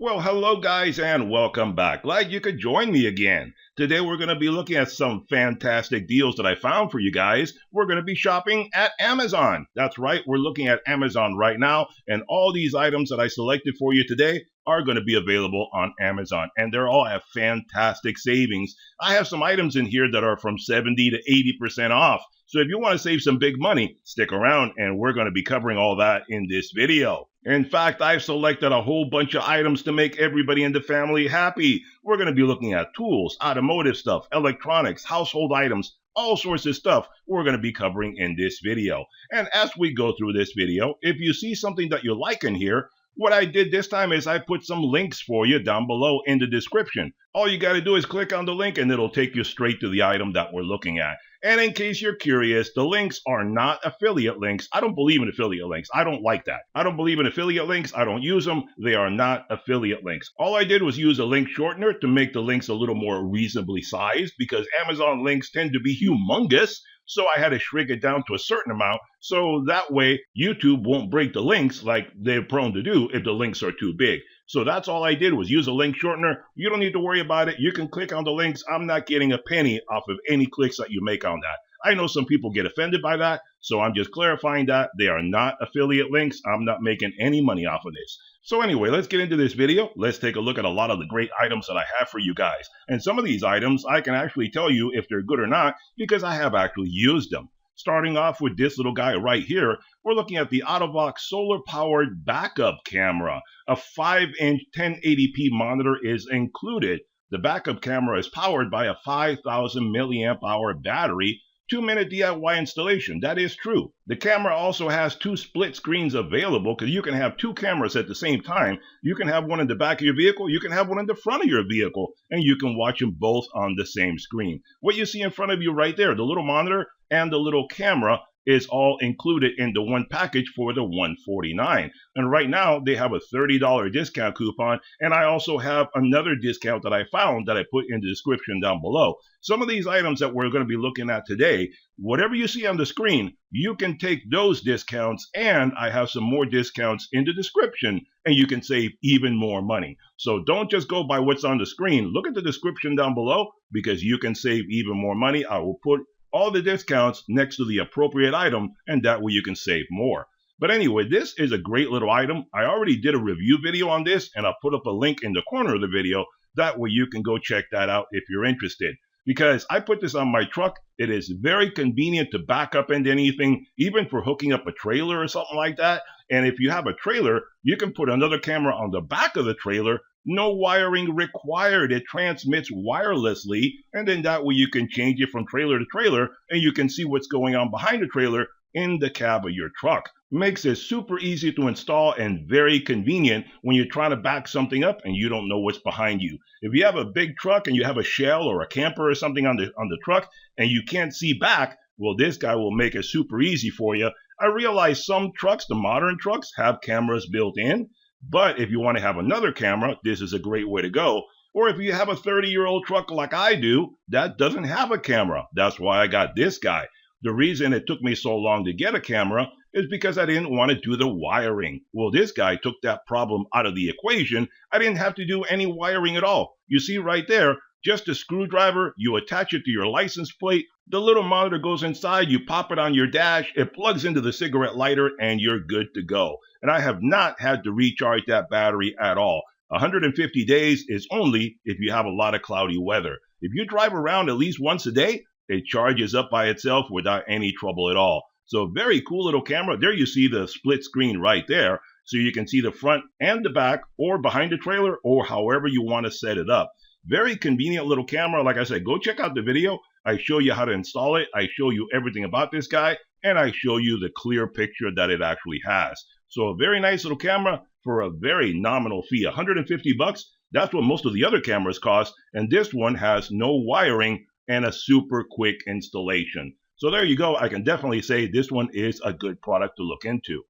Well, hello guys and welcome back. Glad you could join me again. Today we're going to be looking at some fantastic deals that I found for you guys. We're going to be shopping at Amazon. That's right, we're looking at Amazon right now, and all these items that I selected for you today are going to be available on Amazon, and they're all at fantastic savings. I have some items in here that are from 70 to 80% off. So if you want to save some big money, stick around and we're going to be covering all that in this video. In fact, I've selected a whole bunch of items to make everybody in the family happy. We're going to be looking at tools, automotive stuff, electronics, household items, all sorts of stuff we're going to be covering in this video. And as we go through this video, if you see something that you like in here, what I did this time is I put some links for you down below in the description. All you got to do is click on the link and it'll take you straight to the item that we're looking at. And in case you're curious, the links are not affiliate links. I don't believe in affiliate links. I don't like that. I don't believe in affiliate links. I don't use them. They are not affiliate links. All I did was use a link shortener to make the links a little more reasonably sized because Amazon links tend to be humongous. So I had to shrink it down to a certain amount so that way YouTube won't break the links like they're prone to do if the links are too big. So that's all I did was use a link shortener. You don't need to worry about it. You can click on the links. I'm not getting a penny off of any clicks that you make on that. I know some people get offended by that, so I'm just clarifying that they are not affiliate links. I'm not making any money off of this. So anyway, let's get into this video. Let's take a look at a lot of the great items that I have for you guys. And some of these items, I can actually tell you if they're good or not because I have actually used them. Starting off with this little guy right here, we're looking at the Ottovox solar-powered backup camera. A 5-inch 1080p monitor is included. The backup camera is powered by a 5,000 milliamp hour battery. 2-minute DIY installation. That is true. The camera also has 2 split screens available because you can have 2 cameras at the same time. You can have one in the back of your vehicle, you can have one in the front of your vehicle, and you can watch them both on the same screen. What you see in front of you right there, the little monitor and the little camera, is all included in the one package for the $149. And right now they have a $30 discount coupon, and I also have another discount that I found that I put in the description down below. Some of these items that we're going to be looking at today, whatever you see on the screen, you can take those discounts, and I have some more discounts in the description, and you can save even more money. So don't just go by what's on the screen. Look at the description down below because you can save even more money. I will put all the discounts next to the appropriate item, and that way you can save more. But anyway, this is a great little item. I already did a review video on this, and I'll put up a link in the corner of the video. That way you can go check that out if you're interested. Because I put this on my truck, it is very convenient to back up into anything, even for hooking up a trailer or something like that. And if you have a trailer, you can put another camera on the back of the trailer. No wiring required. It transmits wirelessly, and then that way you can change it from trailer to trailer, and you can see what's going on behind the trailer in the cab of your truck. Makes it super easy to install and very convenient when you're trying to back something up and you don't know what's behind you. If you have a big truck and you have a shell or a camper or something on the truck and you can't see back, well, this guy will make it super easy for you. I realize some trucks, the modern trucks, have cameras built in. But if you want to have another camera, this is a great way to go. Or if you have a 30-year-old truck like I do, that doesn't have a camera. That's why I got this guy. The reason it took me so long to get a camera is because I didn't want to do the wiring. Well, this guy took that problem out of the equation. I didn't have to do any wiring at all. You see right there, just a screwdriver, you attach it to your license plate, the little monitor goes inside, you pop it on your dash, it plugs into the cigarette lighter, and you're good to go. And I have not had to recharge that battery at all. 150 days is only if you have a lot of cloudy weather. If you drive around at least once a day, it charges up by itself without any trouble at all. So very cool little camera. There you see the split screen right there. So you can see the front and the back or behind the trailer or however you want to set it up. Very convenient little camera. Like I said, go check out the video. I show you how to install it. I show you everything about this guy. And I show you the clear picture that it actually has. So a very nice little camera for a very nominal fee. 150 bucks. That's what most of the other cameras cost. And this one has no wiring and a super quick installation. So there you go. I can definitely say this one is a good product to look into.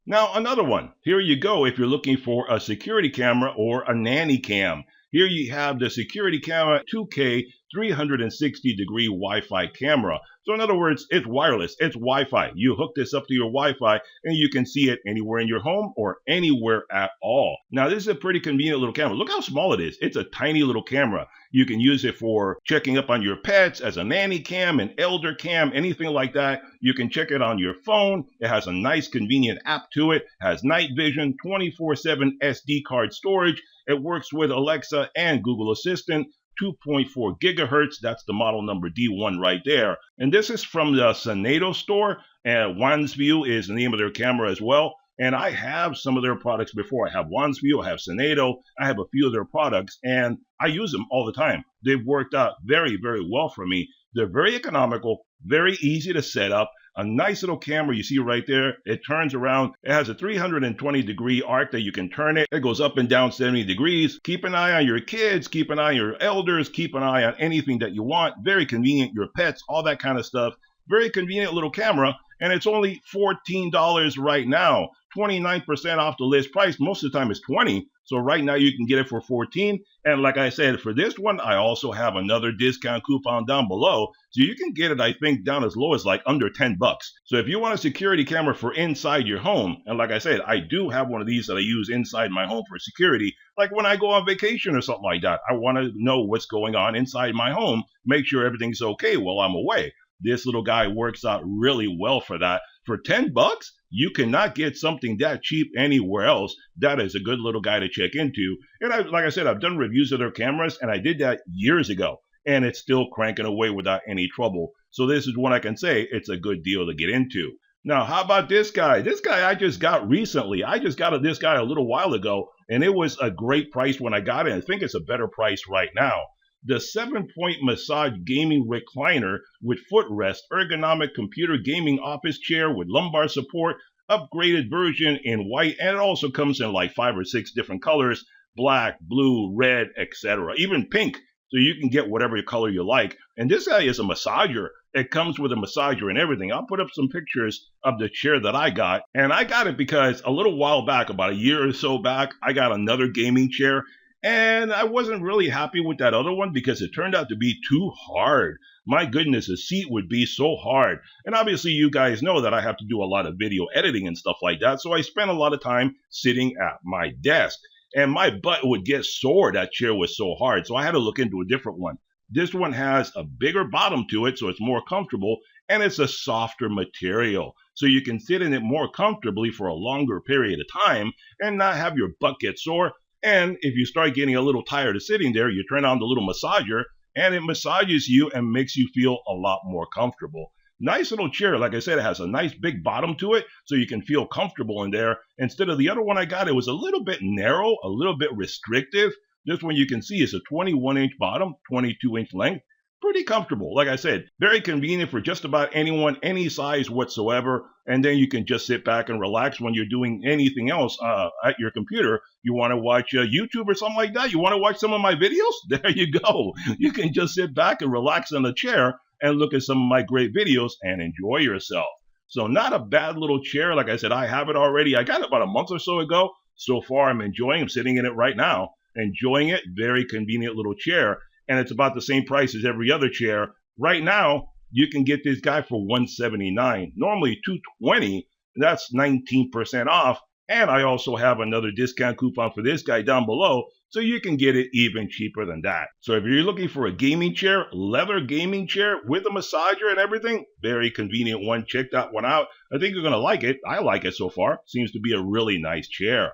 Now another one. Here you go if you're looking for a security camera or a nanny cam. Here you have the security camera 2K 360-degree Wi-Fi camera. So in other words, it's wireless, it's Wi-Fi. You hook this up to your Wi-Fi and you can see it anywhere in your home or anywhere at all. Now this is a pretty convenient little camera. Look how small it is. It's a tiny little camera. You can use it for checking up on your pets as a nanny cam, an elder cam, anything like that. You can check it on your phone. It has a nice convenient app to it, has night vision, 24/7 SD card storage. It works with Alexa and Google Assistant. 2.4 gigahertz. That's the model number D1 right there. And this is from the Synedo store. And OneView is the name of their camera as well. And I have some of their products before. I have OneView, I have Synedo, I have a few of their products, and I use them all the time. They've worked out very, very well for me. They're very economical, very easy to set up. A nice little camera you see right there. It turns around. It has a 320-degree arc that you can turn it. It goes up and down 70 degrees. Keep an eye on your kids. Keep an eye on your elders. Keep an eye on anything that you want. Very convenient. Your pets, all that kind of stuff. Very convenient little camera. And it's only $14 right now. 29% off the list price. Most of the time it's 20. So right now you can get it for 14. And like I said, for this one, I also have another discount coupon down below. So you can get it, I think, down as low as like under 10 bucks. So if you want a security camera for inside your home, and like I said, I do have one of these that I use inside my home for security. Like when I go on vacation or something like that, I want to know what's going on inside my home, make sure everything's okay while I'm away. This little guy works out really well for that. For 10 bucks, you cannot get something that cheap anywhere else. That is a good little guy to check into. And like I said, I've done reviews of their cameras, and I did that years ago. And it's still cranking away without any trouble. So this is what I can say. It's a good deal to get into. Now, how about this guy? This guy I just got recently. I just got this guy a little while ago, and it was a great price when I got it. I think it's a better price right now. The 7-point massage gaming recliner with footrest, ergonomic computer gaming office chair with lumbar support, upgraded version in white, and it also comes in like 5 or 6 different colors, black, blue, red, etc., even pink. So you can get whatever color you like. And this guy is a massager. It comes with a massager and everything. I'll put up some pictures of the chair that I got. And I got it because a little while back, about a year or so back, I got another gaming chair. And I wasn't really happy with that other one because it turned out to be too hard. My goodness, the seat would be so hard. And obviously you guys know that I have to do a lot of video editing and stuff like that. So I spent a lot of time sitting at my desk. And my butt would get sore. That chair was so hard. So I had to look into a different one. This one has a bigger bottom to it, so it's more comfortable. And it's a softer material. So you can sit in it more comfortably for a longer period of time and not have your butt get sore. And if you start getting a little tired of sitting there, you turn on the little massager and it massages you and makes you feel a lot more comfortable. Nice little chair. Like I said, it has a nice big bottom to it so you can feel comfortable in there. Instead of the other one I got, it was a little bit narrow, a little bit restrictive. This one you can see is a 21-inch bottom, 22-inch length. Pretty comfortable. Like I said, very convenient for just about anyone, any size whatsoever. And then you can just sit back and relax when you're doing anything else at your computer. You want to watch YouTube or something like that? You want to watch some of my videos? There you go. You can just sit back and relax on the chair and look at some of my great videos and enjoy yourself. So not a bad little chair. Like I said, I have it already. I got it about a month or so ago. So far, I'm enjoying it. I'm sitting in it right now. Enjoying it. Very convenient little chair. And it's about the same price as every other chair. Right now, you can get this guy for $179. Normally $220. That's 19% off. And I also have another discount coupon for this guy down below, so you can get it even cheaper than that. So if you're looking for a gaming chair, leather gaming chair with a massager and everything, very convenient one. Check that one out. I think you're going to like it. I like it so far. Seems to be a really nice chair.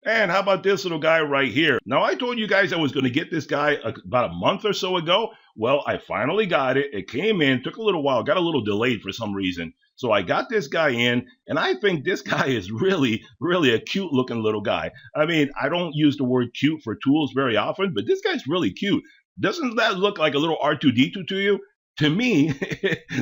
And how about this little guy right here? Now, I told you guys I was going to get this guy about a month or so ago. Well, I finally got it. It came in, took a little while, got a little delayed for some reason. So I got this guy in, and I think this guy is really, really a cute looking little guy. I mean, I don't use the word cute for tools very often, but this guy's really cute. Doesn't that look like a little R2-D2 to you? To me,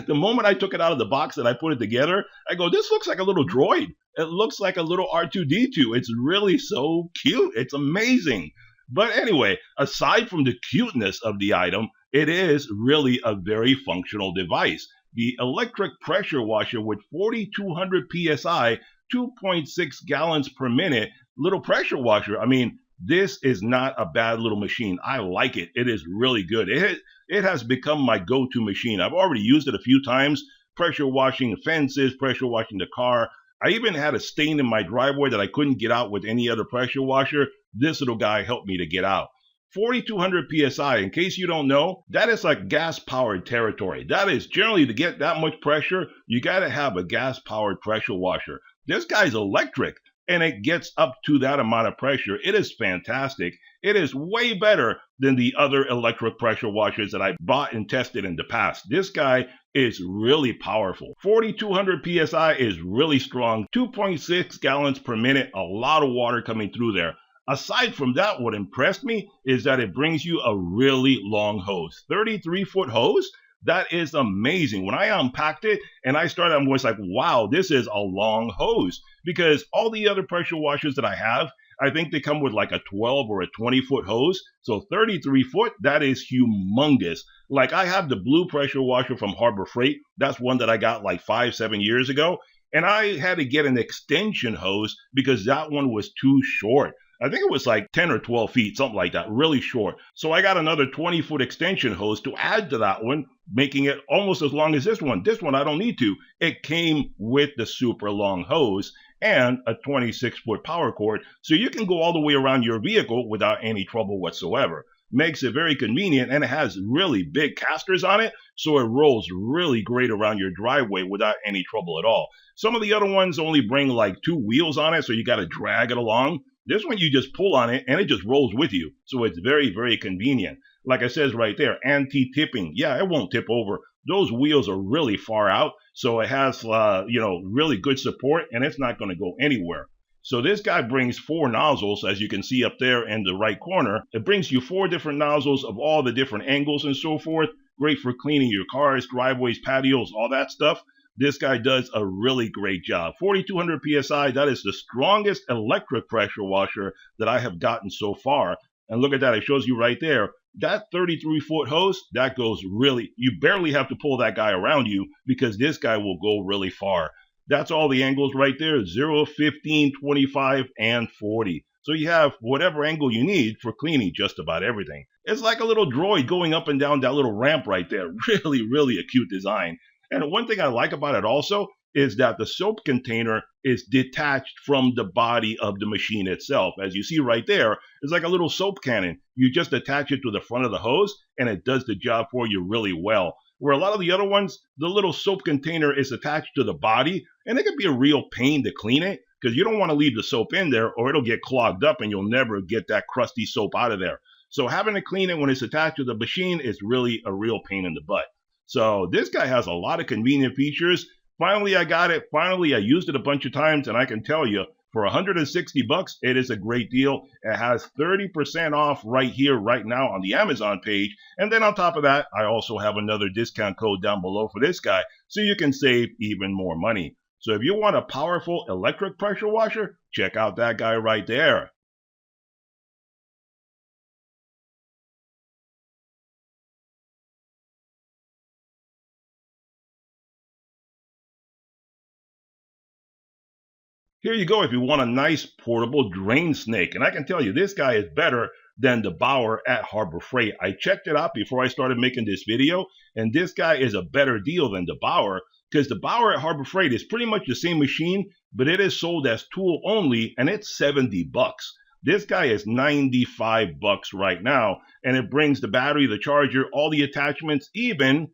the moment I took it out of the box and I put it together, I go, this looks like a little droid. It looks like a little R2-D2. It's really so cute. It's amazing. But anyway, aside from the cuteness of the item, it is really a very functional device. The electric pressure washer with 4,200 PSI, 2.6 gallons per minute, little pressure washer. I mean, This is not a bad little machine. I like it. It is really good. It has become my go-to machine. I've already used it a few times, pressure washing fences, pressure washing the car. I even had a stain in my driveway that I couldn't get out with any other pressure washer. This little guy helped me to get out. 4,200 psi, in case you don't know, that is like gas-powered territory. That is generally, to get that much pressure, you got to have a gas-powered pressure washer. This guy's electric, and it gets up to that amount of pressure. It is fantastic. It is way better than the other electric pressure washers that I bought and tested in the past. This guy is really powerful. 4,200 psi is really strong. 2.6 gallons per minute, a lot of water coming through there. Aside from that, what impressed me is that it brings you a really long hose. 33-foot hose? That is amazing. When I unpacked it and I started, I was like, wow, this is a long hose. Because all the other pressure washers that I have, I think they come with like a 12 or a 20-foot hose. So 33 foot, that is humongous. Like I have the blue pressure washer from Harbor Freight. That's one that I got like 5-7 years ago. And I had to get an extension hose because that one was too short. I think it was like 10 or 12 feet, something like that, really short. So I got another 20-foot extension hose to add to that one, making it almost as long as this one. This one I don't need to. It came with the super long hose and a 26-foot power cord, so you can go all the way around your vehicle without any trouble whatsoever. Makes it very convenient, and it has really big casters on it, so it rolls really great around your driveway without any trouble at all. Some of the other ones only bring like 2 wheels on it, so you got to drag it along. This one, you just pull on it and it just rolls with you. So it's very, very convenient. Like it says right there, anti-tipping. Yeah, it won't tip over. Those wheels are really far out. So it has, really good support, and it's not going to go anywhere. So this guy brings 4 nozzles, as you can see up there in the right corner. It brings you 4 different nozzles of all the different angles and so forth. Great for cleaning your cars, driveways, patios, all that stuff. This guy does a really great job. 4,200 psi, that is the strongest electric pressure washer that I have gotten so far. And look at that, it shows you right there. That 33-foot hose, that goes really, you barely have to pull that guy around you because this guy will go really far. That's all the angles right there, 0, 15, 25, and 40. So you have whatever angle you need for cleaning just about everything. It's like a little droid going up and down that little ramp right there. Really, really a cute design. And one thing I like about it also is that the soap container is detached from the body of the machine itself. As you see right there, it's like a little soap cannon. You just attach it to the front of the hose, and it does the job for you really well. Where a lot of the other ones, the little soap container is attached to the body, and it can be a real pain to clean it because you don't want to leave the soap in there or it'll get clogged up and you'll never get that crusty soap out of there. So having to clean it when it's attached to the machine is really a real pain in the butt. So this guy has a lot of convenient features. Finally, I got it. Finally, I used it a bunch of times, and I can tell you, for $160, it is a great deal. It has 30% off right here, right now on the Amazon page. And then on top of that, I also have another discount code down below for this guy, so you can save even more money. So if you want a powerful electric pressure washer, check out that guy right there. Here you go if you want a nice portable drain snake. And I can tell you, this guy is better than the Bauer at Harbor Freight. I checked it out before I started making this video, and this guy is a better deal than the Bauer because the Bauer at Harbor Freight is pretty much the same machine, but it is sold as tool only, and it's $70. This guy is $95 right now, and it brings the battery, the charger, all the attachments, even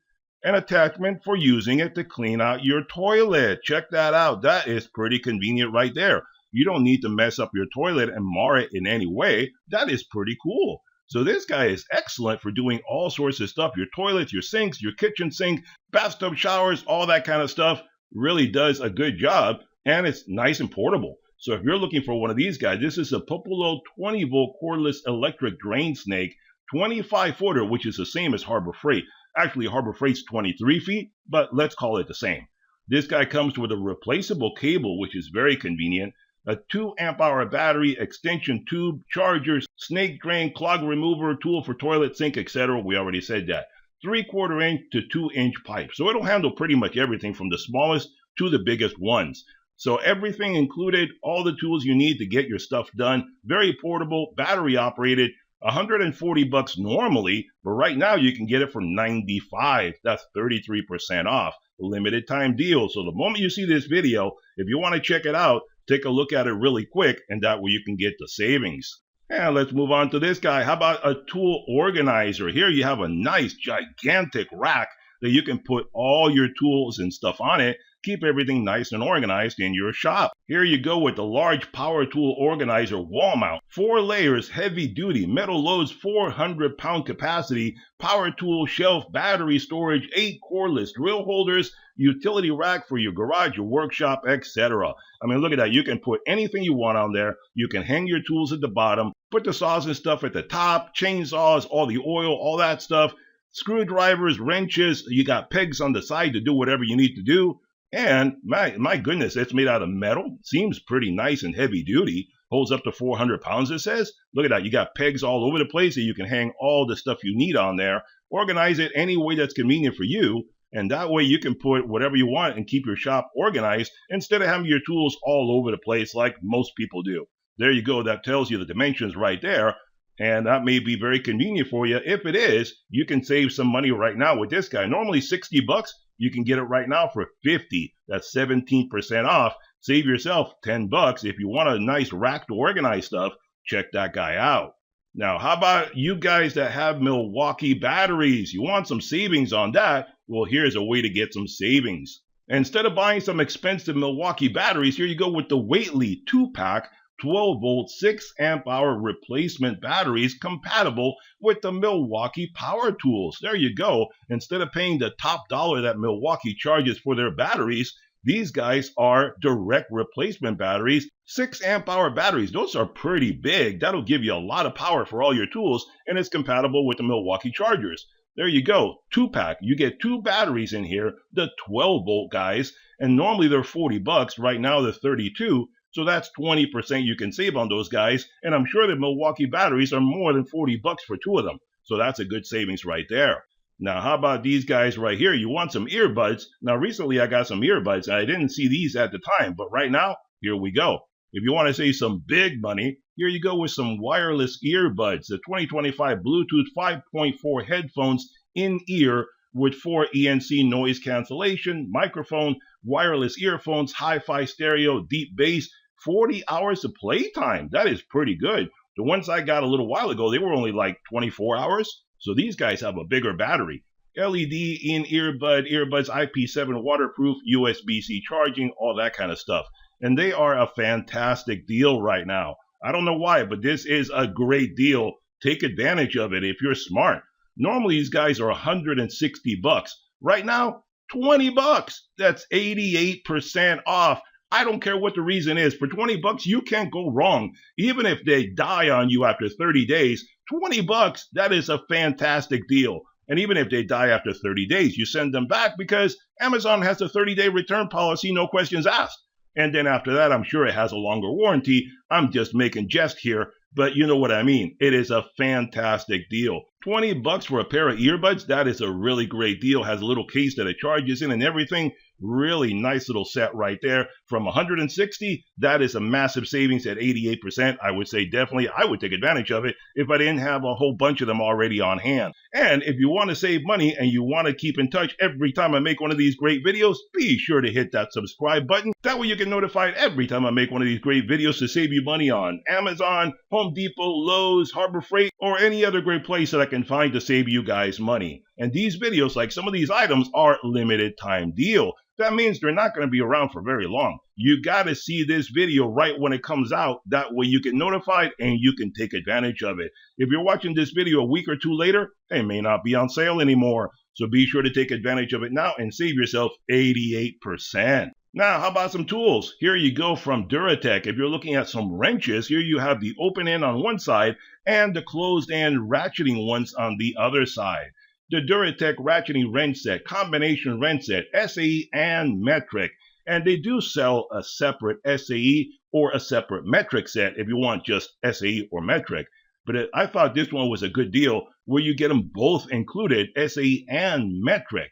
an attachment for using it to clean out your toilet. Check that out. That is pretty convenient right there. You don't need to mess up your toilet and mar it in any way. That is pretty cool. So this guy is excellent for doing all sorts of stuff. Your toilets, your sinks, your kitchen sink, bathtub showers, all that kind of stuff. Really does a good job, and it's nice and portable. So if you're looking for one of these guys, this is a Popolo 20-volt cordless electric drain snake, 25-footer, which is the same as Harbor Freight. Actually, Harbor Freight's 23 feet, but let's call it the same. This guy comes with a replaceable cable, which is very convenient, a 2 amp hour battery, extension tube, chargers, snake drain, clog remover, tool for toilet, sink, etc. We already said that. 3/4 inch to 2 inch pipe. So it'll handle pretty much everything from the smallest to the biggest ones. So everything included, all the tools you need to get your stuff done. Very portable, battery operated. 140 bucks normally, but right now you can get it for 95. That's 33% off. Limited time deal. So the moment you see this video, if you want to check it out, take a look at it really quick, and that way you can get the savings. And let's move on to this guy. How about a tool organizer? Here you have a nice gigantic rack that you can put all your tools and stuff on it. Keep everything nice and organized in your shop. Here you go with the large power tool organizer wall mount. 4 layers, heavy duty, metal loads, 400-pound capacity, power tool shelf, battery storage, 8 cordless drill holders, utility rack for your garage, your workshop, etc. I mean, look at that. You can put anything you want on there. You can hang your tools at the bottom, put the saws and stuff at the top, chainsaws, all the oil, all that stuff, screwdrivers, wrenches. You got pegs on the side to do whatever you need to do. And my goodness, it's made out of metal. Seems pretty nice and heavy duty. Holds up to 400 pounds, it says. Look at that. You got pegs all over the place that you can hang all the stuff you need on there. Organize it any way that's convenient for you. And that way you can put whatever you want and keep your shop organized instead of having your tools all over the place like most people do. There you go. That tells you the dimensions right there. And that may be very convenient for you. If it is, you can save some money right now with this guy. Normally 60 bucks. You can get it right now for 50. That's 17% off. Save yourself 10 bucks. If you want a nice rack to organize stuff, check that guy out. Now, how about you guys that have Milwaukee batteries? You want some savings on that? Well, here's a way to get some savings. Instead of buying some expensive Milwaukee batteries, here you go with the Whately 2-pack 12-volt 6-amp-hour replacement batteries compatible with the Milwaukee power tools. There you go. Instead of paying the top dollar that Milwaukee charges for their batteries, these guys are direct replacement batteries, 6-amp-hour batteries. Those are pretty big. That'll give you a lot of power for all your tools, and it's compatible with the Milwaukee chargers. There you go, 2-pack. You get 2 batteries in here, the 12-volt guys, and normally they're 40 bucks. Right now they're 32. So that's 20% you can save on those guys. And I'm sure that Milwaukee batteries are more than 40 bucks for 2 of them. So that's a good savings right there. Now, how about these guys right here? You want some earbuds? Now, recently I got some earbuds. And I didn't see these at the time, but right now, here we go. If you want to save some big money, here you go with some wireless earbuds. The 2025 Bluetooth 5.4 headphones in ear with 4 ENC noise cancellation, microphone, wireless earphones, hi-fi stereo, deep bass, 40 hours of playtime. That is pretty good. The ones I got a little while ago, they were only like 24 hours. So these guys have a bigger battery. LED in-ear earbuds, IP7 waterproof, USB-C charging, all that kind of stuff. And they are a fantastic deal right now. I don't know why, but this is a great deal. Take advantage of it if you're smart. Normally these guys are 160 bucks. Right now, 20 bucks. That's 88% off. I don't care what the reason is. For 20 bucks, you can't go wrong. Even if they die on you after 30 days, 20 bucks, that is a fantastic deal. And even if they die after 30 days, you send them back because Amazon has a 30-day return policy, no questions asked. And then after that, I'm sure it has a longer warranty. I'm just making jest here, but you know what I mean. It is a fantastic deal. 20 bucks for a pair of earbuds, that is a really great deal. Has a little case that it charges in and everything. Really nice little set right there. From 160, that is a massive savings at 88%. I would say definitely I would take advantage of it if I didn't have a whole bunch of them already on hand. And if you want to save money and you want to keep in touch every time I make one of these great videos, be sure to hit that subscribe button. That way you get notified every time I make one of these great videos to save you money on Amazon, Home Depot, Lowe's, Harbor Freight, or any other great place that I can find to save you guys money. And these videos, like some of these items, are limited time deal. That means they're not going to be around for very long. You got to see this video right when it comes out. That way you get notified and you can take advantage of it. If you're watching this video a week or two later, it may not be on sale anymore. So be sure to take advantage of it now and save yourself 88%. Now, how about some tools? Here you go from Duratech. If you're looking at some wrenches, here you have the open end on one side and the closed end ratcheting ones on the other side. The Duratech ratcheting wrench set, combination wrench set, SAE and metric. And they do sell a separate SAE or a separate metric set if you want just SAE or metric. But I thought this one was a good deal where you get them both included, SAE and metric.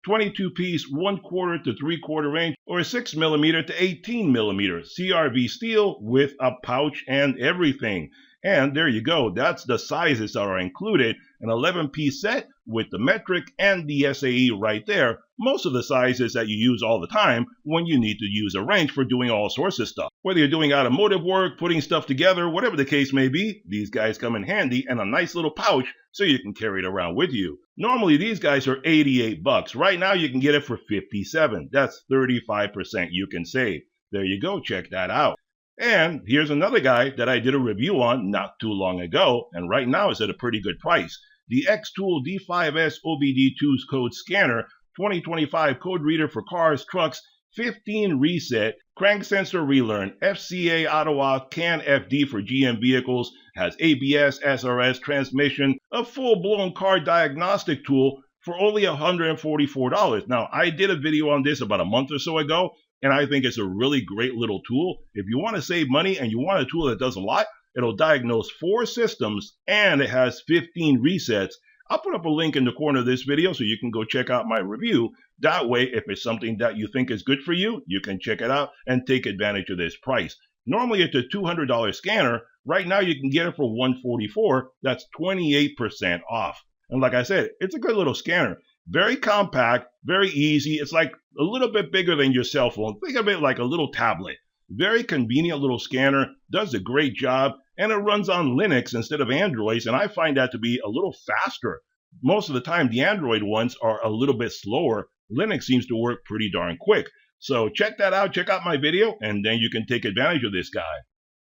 22-piece 1/4 to 3/4 inch or 6mm to 18mm CRV steel with a pouch and everything. And there you go, that's the sizes that are included. An 11-piece set with the metric and the SAE right there. Most of the sizes that you use all the time when you need to use a wrench for doing all sorts of stuff. Whether you're doing automotive work, putting stuff together, whatever the case may be, these guys come in handy, and a nice little pouch so you can carry it around with you. Normally these guys are $88. Right now you can get it for $57. That's 35% you can save. There you go, check that out. And here's another guy that I did a review on not too long ago, and right now it's at a pretty good price. The Xtool D5S OBD2's code scanner, 2025 code reader for cars, trucks, 15 reset, crank sensor relearn, FCA Ottawa, CAN FD for GM vehicles, has ABS, SRS, transmission, a full-blown car diagnostic tool for only $144. Now, I did a video on this about a month or so ago, and I think it's a really great little tool. If you want to save money and you want a tool that does a lot, it'll diagnose 4 systems and it has 15 resets. I'll put up a link in the corner of this video so you can go check out my review. That way, if it's something that you think is good for you, you can check it out and take advantage of this price. Normally it's a $200 scanner. Right now you can get it for $144. That's 28% off. And like I said, it's a good little scanner. Very compact, very easy. It's like a little bit bigger than your cell phone. Think of it like a little tablet. Very convenient little scanner, does a great job, and it runs on Linux instead of Androids, and I find that to be a little faster. Most of the time, the Android ones are a little bit slower. Linux seems to work pretty darn quick. So check that out, check out my video, and then you can take advantage of this guy.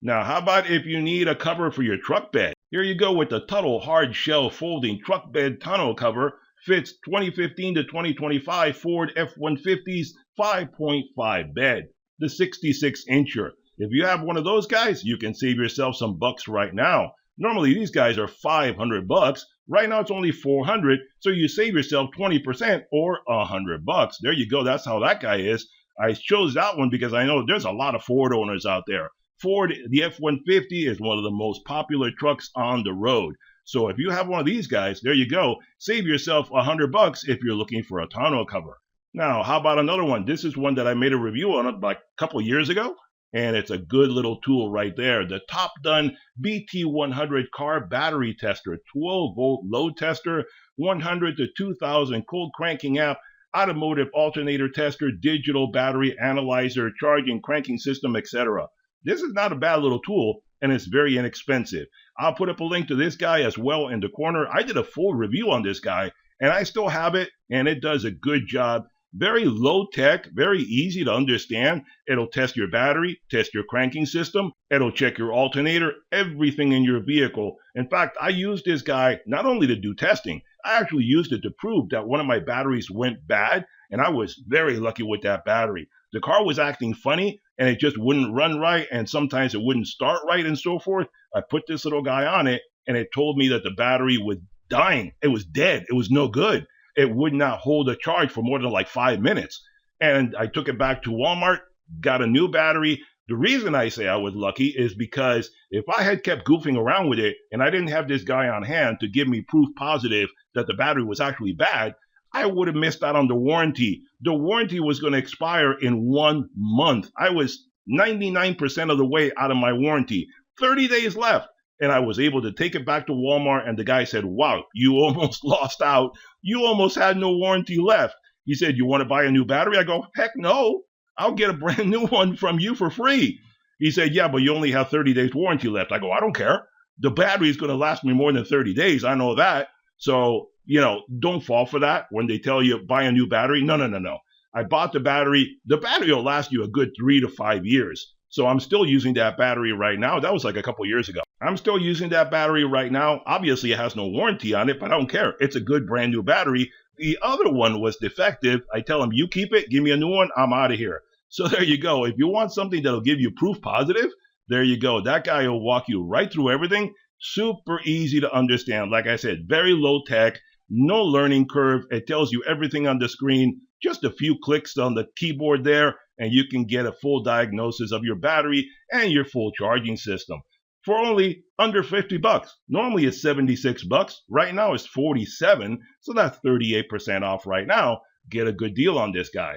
Now, how about if you need a cover for your truck bed? Here you go with the Tuttle Hard Shell Folding Truck Bed Tonneau Cover. Fits 2015 to 2025 Ford F-150's 5.5 bed, the 66-incher. If you have one of those guys, you can save yourself some bucks right now. Normally these guys are $500. Right now it's only $400, so you save yourself 20% or $100. There you go, that's how that guy is. I chose that one because I know there's a lot of Ford owners out there. Ford, the F-150 is one of the most popular trucks on the road. So if you have one of these guys, there you go. Save yourself $100 if you're looking for a tonneau cover. Now, how about another one? This is one that I made a review on like a couple years ago, and it's a good little tool right there. The Top Done BT100 car battery tester, 12-volt load tester, 100 to 2000 cold cranking app, automotive alternator tester, digital battery analyzer, charging cranking system, etc. This is not a bad little tool, and it's very inexpensive. I'll put up a link to this guy as well in the corner. I did a full review on this guy, and I still have it, and it does a good job. Very low tech, very easy to understand. It'll test your battery, test your cranking system. It'll check your alternator, everything in your vehicle. In fact, I used this guy not only to do testing, I actually used it to prove that one of my batteries went bad, and I was very lucky with that battery. The car was acting funny, and it just wouldn't run right, and sometimes it wouldn't start right and so forth. I put this little guy on it, and it told me that the battery was dying. It was dead. It was no good. It would not hold a charge for more than like 5 minutes. And I took it back to Walmart, got a new battery. The reason I say I was lucky is because if I had kept goofing around with it and I didn't have this guy on hand to give me proof positive that the battery was actually bad, I would have missed out on the warranty. The warranty was going to expire in 1 month. I was 99% of the way out of my warranty. 30 days left. And I was able to take it back to Walmart, and the guy said, wow, you almost lost out. You almost had no warranty left. He said, you want to buy a new battery? I go, heck no. I'll get a brand new one from you for free. He said, yeah, but you only have 30 days warranty left. I go, I don't care. The battery is going to last me more than 30 days. I know that. So, don't fall for that when they tell you buy a new battery. No. I bought the battery. The battery will last you a good 3 to 5 years. So I'm still using that battery right now. That was like a couple years ago. I'm still using that battery right now. Obviously, it has no warranty on it, but I don't care. It's a good brand new battery. The other one was defective. I tell him, you keep it, give me a new one, I'm out of here. So there you go. If you want something that'll give you proof positive, there you go. That guy will walk you right through everything. Super easy to understand. Like I said, very low tech, no learning curve. It tells you everything on the screen. Just a few clicks on the keyboard there, and you can get a full diagnosis of your battery and your full charging system for only under $50. Normally it's $76. Right now it's $47, so that's 38% off right now. get a good deal on this guy.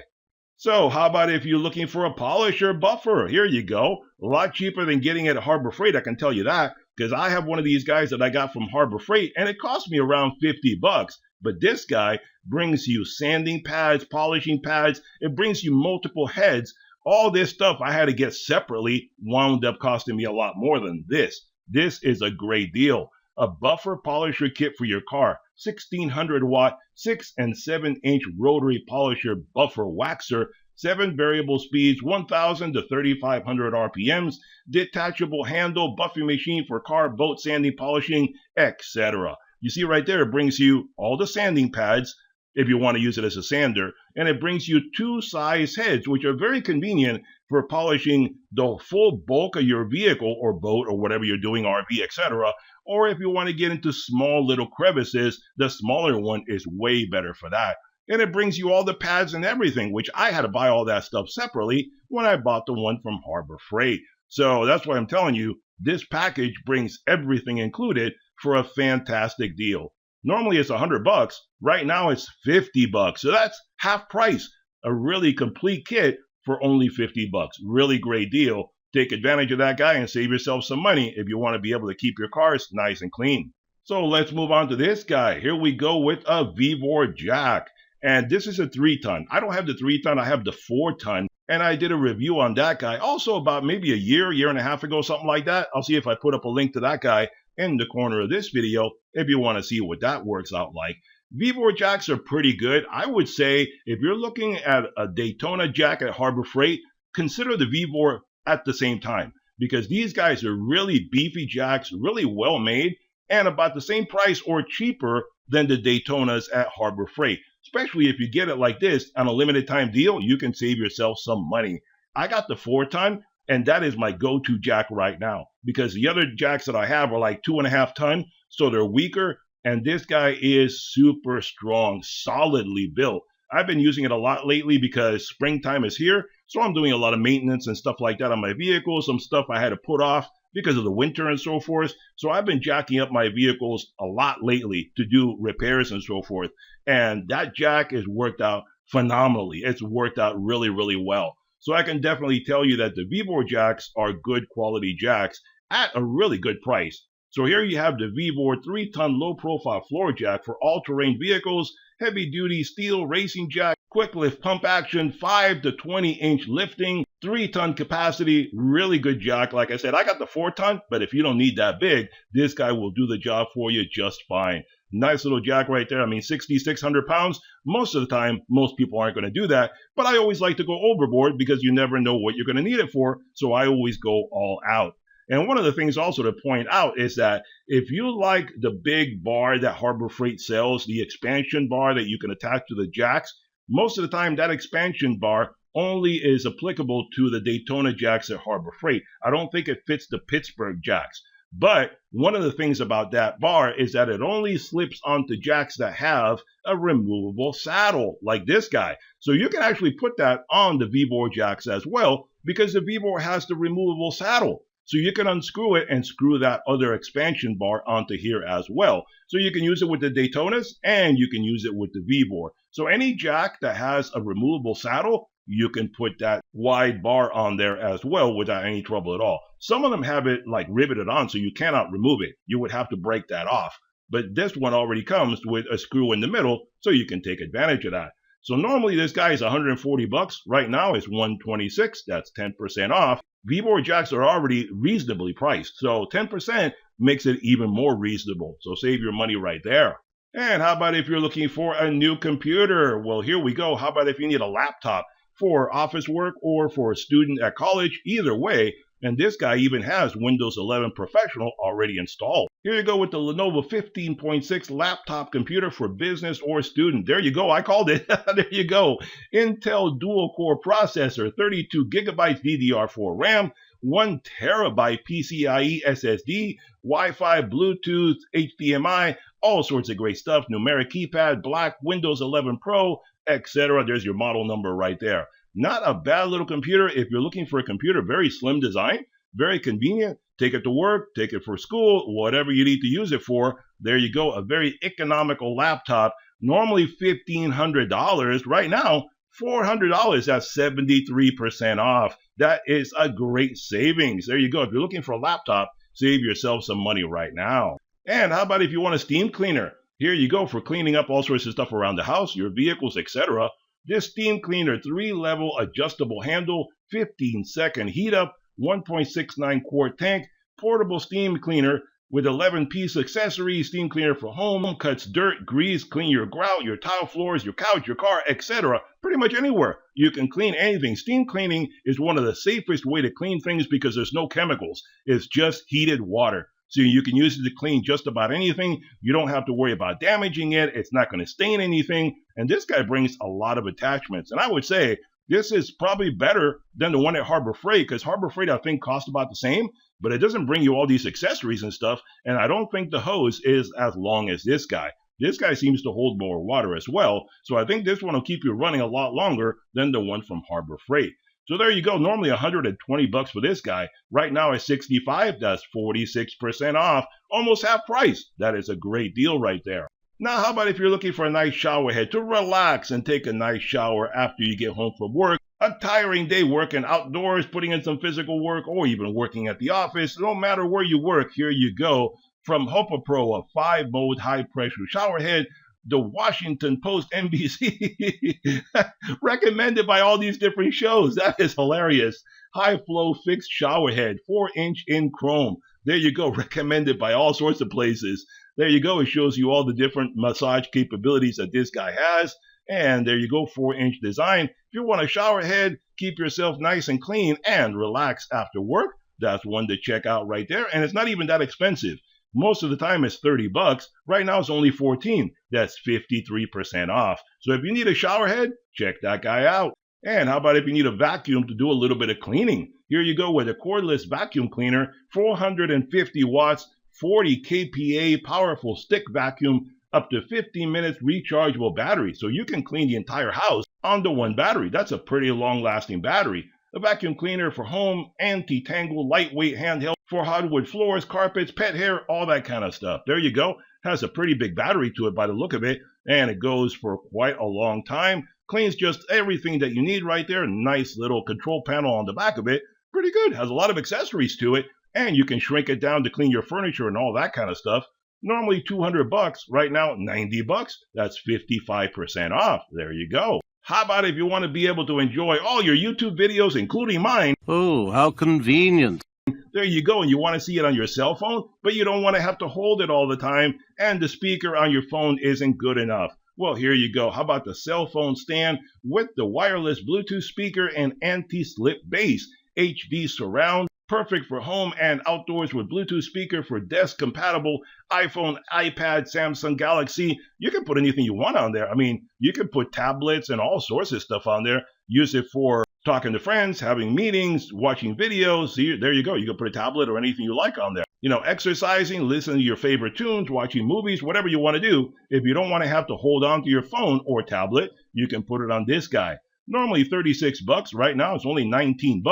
So how about if you're looking for a polisher buffer? Here you go. A lot cheaper than getting it at Harbor Freight, I can tell you that, because I have one of these guys that I got from Harbor Freight, and it cost me around 50 bucks. But this guy brings you sanding pads, polishing pads. It brings you multiple heads. All this stuff I had to get separately wound up costing me a lot more than this. This is a great deal. A buffer polisher kit for your car. 1600 watt, 6 and 7 inch rotary polisher buffer waxer, 7 variable speeds, 1000 to 3500 RPMs, detachable handle, buffing machine for car, boat sanding, polishing, etc. You see right there, it brings you all the sanding pads if you want to use it as a sander, and it brings you 2 size heads, which are very convenient for polishing the full bulk of your vehicle or boat or whatever you're doing, RV, etc. Or if you want to get into small little crevices, the smaller one is way better for that. And it brings you all the pads and everything, which I had to buy all that stuff separately when I bought the one from Harbor Freight. So that's why I'm telling you, this package brings everything included for a fantastic deal. Normally it's 100 bucks. Right now it's 50 bucks. So that's half price. A really complete kit for only 50 bucks. Really great deal. Take advantage of that guy and save yourself some money if you want to be able to keep your cars nice and clean. So let's move on to this guy. Here we go with a VEVOR jack. And this is a 3-ton. I don't have the 3-ton, I have the 4-ton. And I did a review on that guy also about maybe a year and a half ago, something like that. I'll see if I put up a link to that guy in the corner of this video if you want to see what that works out like. VEVOR jacks are pretty good. I would say if you're looking at a Daytona jack at Harbor Freight, consider the VEVOR at the same time, because these guys are really beefy jacks, really well made, and about the same price or cheaper than the Daytonas at Harbor Freight. Especially if you get it like this on a limited time deal, you can save yourself some money. I got the 4-ton, and that is my go-to jack right now, because the other jacks that I have are like 2.5 ton, so they're weaker, and this guy is super strong, solidly built. I've been using it a lot lately because springtime is here, so I'm doing a lot of maintenance and stuff like that on my vehicle, some stuff I had to put off because of the winter and so forth. So I've been jacking up my vehicles a lot lately to do repairs and so forth. And that jack has worked out phenomenally. It's worked out really, really well. So I can definitely tell you that the VEVOR jacks are good quality jacks at a really good price. So here you have the VEVOR 3-ton low-profile floor jack for all-terrain vehicles, heavy-duty steel racing jack, quick lift pump action, 5 to 20-inch lifting, 3-ton capacity, really good jack. Like I said, I got the 4-ton, but if you don't need that big, this guy will do the job for you just fine. Nice little jack right there. I mean, 6,600 pounds. Most of the time, most people aren't going to do that, but I always like to go overboard because you never know what you're going to need it for, so I always go all out. And one of the things also to point out is that if you like the big bar that Harbor Freight sells, the expansion bar that you can attach to the jacks, most of the time that expansion bar only is applicable to the Daytona jacks at Harbor Freight. I don't think it fits the Pittsburgh jacks. But one of the things about that bar is that it only slips onto jacks that have a removable saddle, like this guy. So you can actually put that on the VEVOR jacks as well, because the VEVOR has the removable saddle. So you can unscrew it and screw that other expansion bar onto here as well. So you can use it with the Daytonas and you can use it with the VEVOR. So any jack that has a removable saddle, you can put that wide bar on there as well without any trouble at all. Some of them have it like riveted on, so you cannot remove it. You would have to break that off. But this one already comes with a screw in the middle, so you can take advantage of that. So normally this guy is 140 bucks. Right now it's 126. That's 10% off. VEVOR jacks are already reasonably priced, so 10% makes it even more reasonable. So save your money right there. And how about if you're looking for a new computer? Well, here we go. How about if you need a laptop for office work or for a student at college? Either way. And this guy even has Windows 11 Professional already installed. Here you go with the Lenovo 15.6 laptop computer for business or student. There you go. I called it. There you go. Intel dual-core processor, 32 gigabytes DDR4 RAM, 1 terabyte PCIe SSD, Wi-Fi, Bluetooth, HDMI, all sorts of great stuff. Numeric keypad, black, Windows 11 Pro, etc. There's your model number right there. Not a bad little computer if you're looking for a computer. Very slim design, very convenient. Take it to work, take it for school, whatever you need to use it for. There you go, a very economical laptop Normally $1,500. Right now, $400. That's 73% off. That is a great savings. There you go. If you're looking for a laptop, save yourself some money right now. And how about if you want a steam cleaner? Here you go for cleaning up all sorts of stuff around the house, your vehicles, etc. This steam cleaner, 3-level adjustable handle, 15-second heat up, 1.69 quart tank, portable steam cleaner with 11-piece accessories. Steam cleaner for home, cuts dirt, grease, clean your grout, your tile floors, your couch, your car, etc. Pretty much anywhere you can clean anything. Steam cleaning is one of the safest way to clean things because there's no chemicals. It's just heated water. So you can use it to clean just about anything. You don't have to worry about damaging it. It's not going to stain anything. And this guy brings a lot of attachments. And I would say this is probably better than the one at Harbor Freight, because Harbor Freight, I think, costs about the same, but it doesn't bring you all these accessories and stuff. And I don't think the hose is as long as this guy. This guy seems to hold more water as well. So I think this one will keep you running a lot longer than the one from Harbor Freight. So there you go. Normally $120 for this guy. Right now at $65, that's 46% off. Almost half price. That is a great deal right there. Now, how about if you're looking for a nice shower head to relax and take a nice shower after you get home from work? A tiring day working outdoors, putting in some physical work, or even working at the office. No matter where you work, here you go. From HopaPro, a 5-mode high-pressure shower head. The Washington Post NBC recommended by all these different shows. That is hilarious. High flow fixed shower head, 4-inch in chrome. There you go, recommended by all sorts of places. There you go, it shows you all the different massage capabilities that this guy has. And there you go, 4-inch design. If you want a shower head, keep yourself nice and clean and relax after work, that's one to check out right there. And it's not even that expensive. Most of the time it's $30. Right now it's only $14. That's 53% off. So if you need a shower head, check that guy out. And how about if you need a vacuum to do a little bit of cleaning? Here you go with a cordless vacuum cleaner, 450 watts, 40 kPa powerful stick vacuum, up to 15 minutes rechargeable battery. So you can clean the entire house on the one battery. That's a pretty long-lasting battery. A vacuum cleaner for home, anti-tangle, lightweight handheld for hardwood floors, carpets, pet hair, all that kind of stuff. There you go. Has a pretty big battery to it by the look of it, and it goes for quite a long time. Cleans just everything that you need right there. Nice little control panel on the back of it. Pretty good. Has a lot of accessories to it, and you can shrink it down to clean your furniture and all that kind of stuff. Normally $200. Right now, $90. That's 55% off. There you go. How about if you want to be able to enjoy all your YouTube videos, including mine? Oh, how convenient. There you go, and you want to see it on your cell phone, but you don't want to have to hold it all the time, and the speaker on your phone isn't good enough. Well, here you go. How about the cell phone stand with the wireless Bluetooth speaker and anti-slip bass, HD surround, perfect for home and outdoors with Bluetooth speaker for desk compatible iPhone, iPad, Samsung Galaxy. You can put anything you want on there. I mean, you can put tablets and all sorts of stuff on there. Use it for talking to friends, having meetings, watching videos. See, there you go. You can put a tablet or anything you like on there. You know, exercising, listening to your favorite tunes, watching movies, whatever you want to do. If you don't want to have to hold on to your phone or tablet, you can put it on this guy. Normally $36. Right now it's only $19.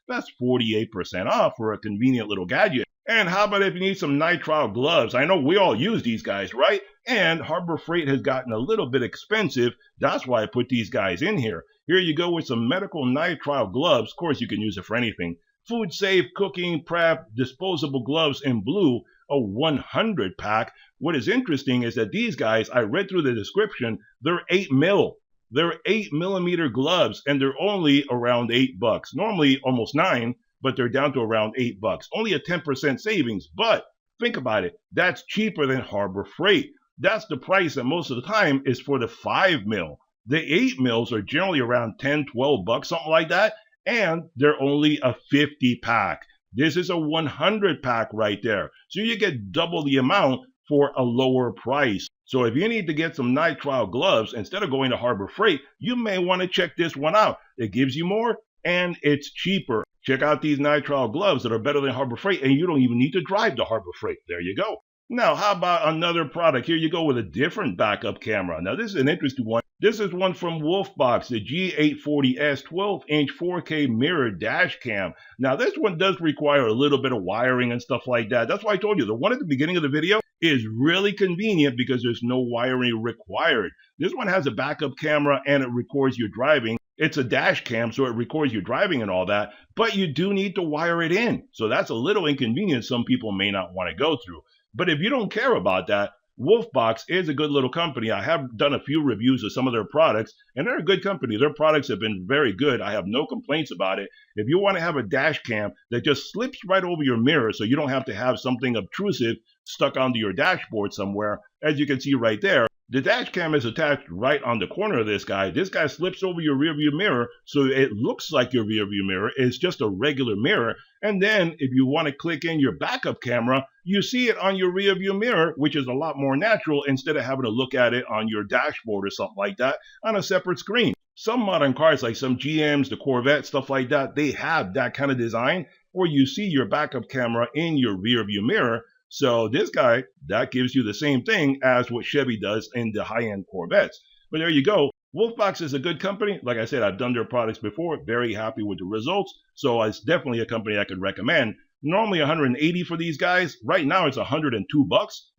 That's 48% off for a convenient little gadget. And how about if you need some nitrile gloves? I know we all use these guys, right? And Harbor Freight has gotten a little bit expensive. That's why I put these guys in here. Here you go with some medical nitrile gloves. Of course, you can use it for anything. Food safe, cooking, prep, disposable gloves in blue, a 100 pack. What is interesting is that these guys, I read through the description, they're 8 mil. They're 8mm gloves, and they're only around $8. Normally almost $9, but they're down to around $8. Only a 10% savings, but think about it. That's cheaper than Harbor Freight. That's the price that most of the time is for the 5 mil. The 8 mils are generally around $10, $12, something like that, and they're only a 50 pack. This is a 100 pack right there. So you get double the amount for a lower price. So if you need to get some nitrile gloves, instead of going to Harbor Freight, you may want to check this one out. It gives you more, and it's cheaper. Check out these nitrile gloves that are better than Harbor Freight, and you don't even need to drive to Harbor Freight. There you go. Now, how about another product? Here you go with a different backup camera. Now, this is an interesting one. This is one from Wolfbox, the G840S 12-inch 4K mirror dash cam. Now, this one does require a little bit of wiring and stuff like that. That's why I told you, the one at the beginning of the video, is really convenient because there's no wiring required. This one has a backup camera and it records your driving. It's a dash cam, so it records your driving and all that, but you do need to wire it in. So that's a little inconvenience some people may not want to go through. But if you don't care about that, Wolfbox is a good little company. I have done a few reviews of some of their products, and they're a good company. Their products have been very good. I have no complaints about it. If you want to have a dash cam that just slips right over your mirror so you don't have to have something obtrusive stuck onto your dashboard somewhere, as you can see right there, the dash cam is attached right on the corner of this guy. This guy slips over your rearview mirror, so it looks like your rearview mirror. It's just a regular mirror. And then if you want to click in your backup camera, you see it on your rearview mirror, which is a lot more natural instead of having to look at it on your dashboard or something like that on a separate screen. Some modern cars, like some GMs, the Corvette, stuff like that, they have that kind of design where you see your backup camera in your rearview mirror. So this guy, that gives you the same thing as what Chevy does in the high-end Corvettes. But there you go. Wolfbox is a good company. Like I said, I've done their products before. Very happy with the results. So it's definitely a company I could recommend. Normally $180 for these guys. Right now it's $102.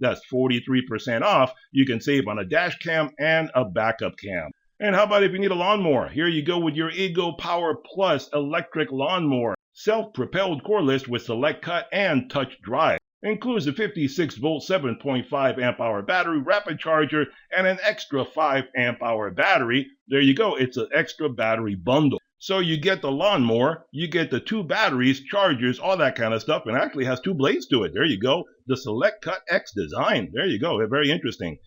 That's 43% off. You can save on a dash cam and a backup cam. And how about if you need a lawnmower? Here you go with your Ego Power Plus electric lawnmower. Self-propelled cordless with select cut and touch drive. Includes a 56-volt 7.5 amp hour battery, rapid charger, and an extra 5 amp hour battery. There you go. It's an extra battery bundle. So you get the lawnmower, you get the 2 batteries, chargers, all that kind of stuff, and actually has 2 blades to it. There you go. The Select Cut X design. There you go. Very interesting.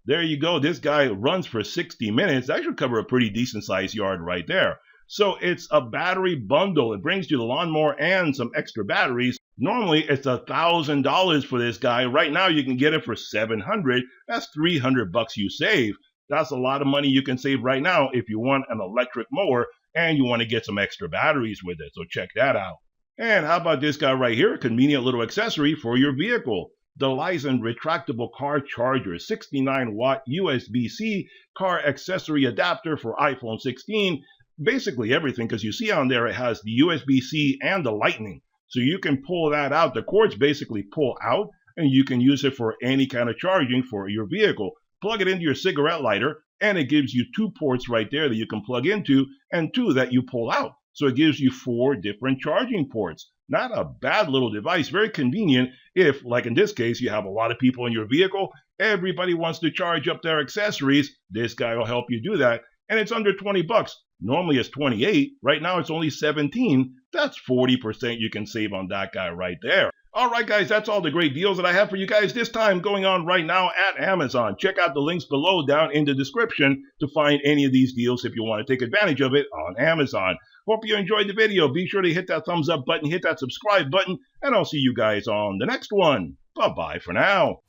There you go. This guy runs for 60 minutes. That should cover a pretty decent sized yard right there. So it's a battery bundle. It brings you the lawnmower and some extra batteries. Normally it's $1,000 for this guy. Right now you can get it for $700. That's $300 you save. That's a lot of money you can save right now if you want an electric mower and you want to get some extra batteries with it. So check that out. And how about this guy right here? A convenient little accessory for your vehicle. The Lysen retractable car charger, 69-watt USB-C car accessory adapter for iPhone 16. Basically everything, because you see on there it has the USB-C and the Lightning. So you can pull that out. The cords basically pull out, and you can use it for any kind of charging for your vehicle. Plug it into your cigarette lighter, and it gives you 2 ports right there that you can plug into, and 2 that you pull out. So it gives you 4 different charging ports. Not a bad little device. Very convenient if, like in this case, you have a lot of people in your vehicle. Everybody wants to charge up their accessories. This guy will help you do that. And it's under $20. Normally it's $28. Right now it's only $17. That's 40% you can save on that guy right there. All right, guys, that's all the great deals that I have for you guys this time going on right now at Amazon. Check out the links below down in the description to find any of these deals if you want to take advantage of it on Amazon. Hope you enjoyed the video. Be sure to hit that thumbs up button, hit that subscribe button, and I'll see you guys on the next one. Bye-bye for now.